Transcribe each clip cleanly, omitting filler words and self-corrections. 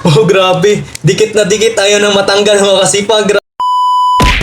Oh, grabe. Dikit na dikit. Ayaw nang matanggal mga kasipag.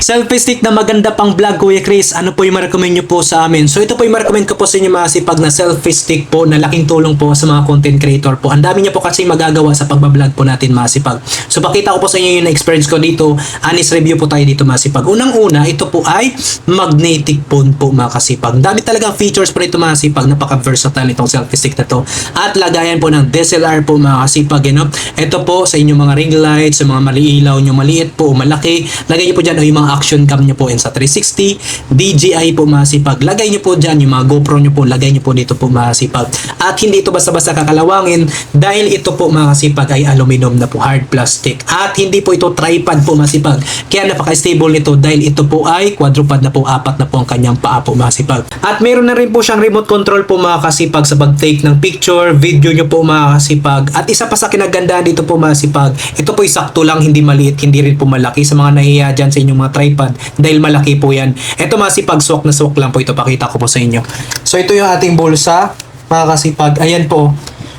Selfie stick na maganda pang vlog, Kuya Chris. Ano po yung ma-recommend nyo po sa amin? So ito po yung ma-recommend ko po sa inyo mga sipag na selfie stick po na laking tulong po sa mga content creator po. Ang dami niya po kasi magagawa sa pagbablog po natin mga sipag. So pakita ko po sa inyo yung experience ko dito. Honest review po tayo dito mga sipag. Unang-una, ito po ay magnetic phone po mga kasipag. Dami talagang features po nito mga sipag. Napaka-versatile itong selfie stick na to. At lagayan po ng DSLR po mga kasipag. You know? Ito po sa inyong mga ring lights, sa mga maliilaw nyo, maliit po o malaki. Lagay nyo po dyan o yung mga action cam nyo po sa 360, DJI po masipag. Lagay nyo po dyan yung mga GoPro nyo po, lagay nyo po dito po masipag. At hindi ito basta-basta kakalawangin dahil ito po masipag ay aluminum na po, hard plastic. At hindi po ito tripod po masipag. Kaya napaka-stable nito dahil ito po ay quadrupod na po, apat na po ang kanyang paa po masipag. At meron na rin po siyang remote control po mga kasipag sa pag-take ng picture, video nyo po mga kasipag. At isa pa sa kinagandaan dito po masipag, ito po ay sakto lang, hindi maliit, hindi rin po malaki sa mga nahiya dyan sa inyong mga tripod dahil malaki po yan. Ito masipag, swak na swak lang po ito, pakita ko po sa inyo. So ito yung ating bulsa mga kasipag, ayan po.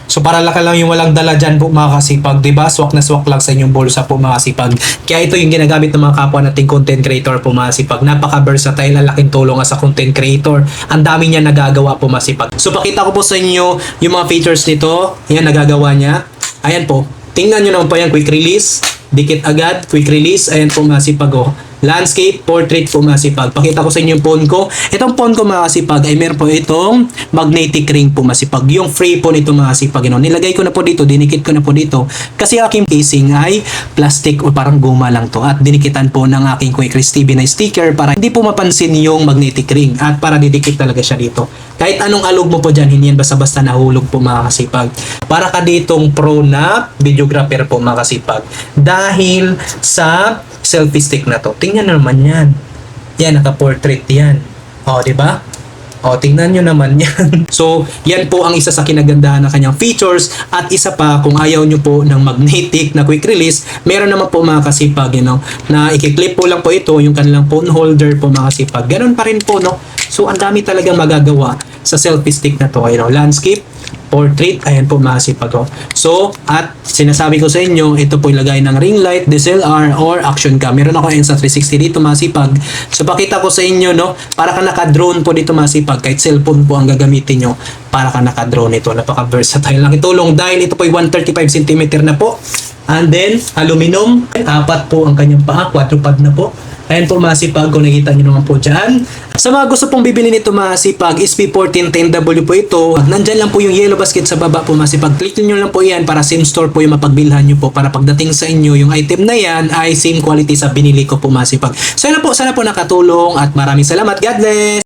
So para lang yung walang dala dyan po mga kasipag, diba? Swak na swak lang sa inyong bulsa po mga kasipag. Kaya ito yung ginagamit ng mga kapwa nating content creator po mga kasipag. Napaka-versatile, ang laking tulong sa content creator. Ang dami niya nagagawa po mga kasipag. So pakita ko po sa inyo yung mga features nito. Ayan, nagagawa niya. Ayan po. Tingnan nyo naman po yan, quick release. Dikit agad, quick release. Ayan po mga kasipag oh. Landscape, portrait po mga kasipag. Pakita ko sa inyo yung phone ko. Itong phone ko mga kasipag ay meron po itong magnetic ring po mga kasipag. Yung free po nito mga kasipag. You know, nilagay ko na po dito, dinikit ko na po dito. Kasi aking casing ay plastic o parang guma lang to. At dinikitan po ng aking Kuya Chris TV na sticker para hindi po mapansin yung magnetic ring. At para didikit talaga siya dito. Kahit anong alog mo po dyan, hindi yan basta-basta nahulog po mga kasipag. Para ka ditong pro na videographer po mga kasipag. Dahil sa selfie stick na to. Tingnan naman yan. Yan, naka-portrait yan. O, di ba? O, tingnan nyo naman yan. So, yan po ang isa sa kinagandahan ng kanyang features. At isa pa, kung ayaw nyo po ng magnetic na quick release, meron naman po mga kasipag, you know, na ikiklip po lang po ito, yung kanilang phone holder po mga kasipag. Ganon pa rin po, no? So, ang dami talagang magagawa sa selfie stick na to. You know, landscape, portrait, ayan po masipag oh. So, at sinasabi ko sa inyo, ito po ilagay ng ring light, DSLR, or action cam. Meron ako yan sa 360 dito masipag. So, pakita ko sa inyo, no, para ka naka-drone po dito masipag. Kahit cellphone po ang gagamitin nyo, para ka naka-drone ito. Napaka-versatile lang itulong dahil ito po ay 135 cm na po. And then, aluminum, apat po ang kanyang paa, quadrupod na po. Ayan po masipag, kung nakita nyo naman po dyan. Sa mga gusto pong bibili nito masipag, SP1410W po ito. Nandyan lang po yung yellow basket sa baba po masipag. Click nyo lang po yan para same store po yung mapagbilhan nyo po. Para pagdating sa inyo, yung item na yan ay same quality sa binili ko po masipag. So yan po, sana po nakatulong at maraming salamat. God bless!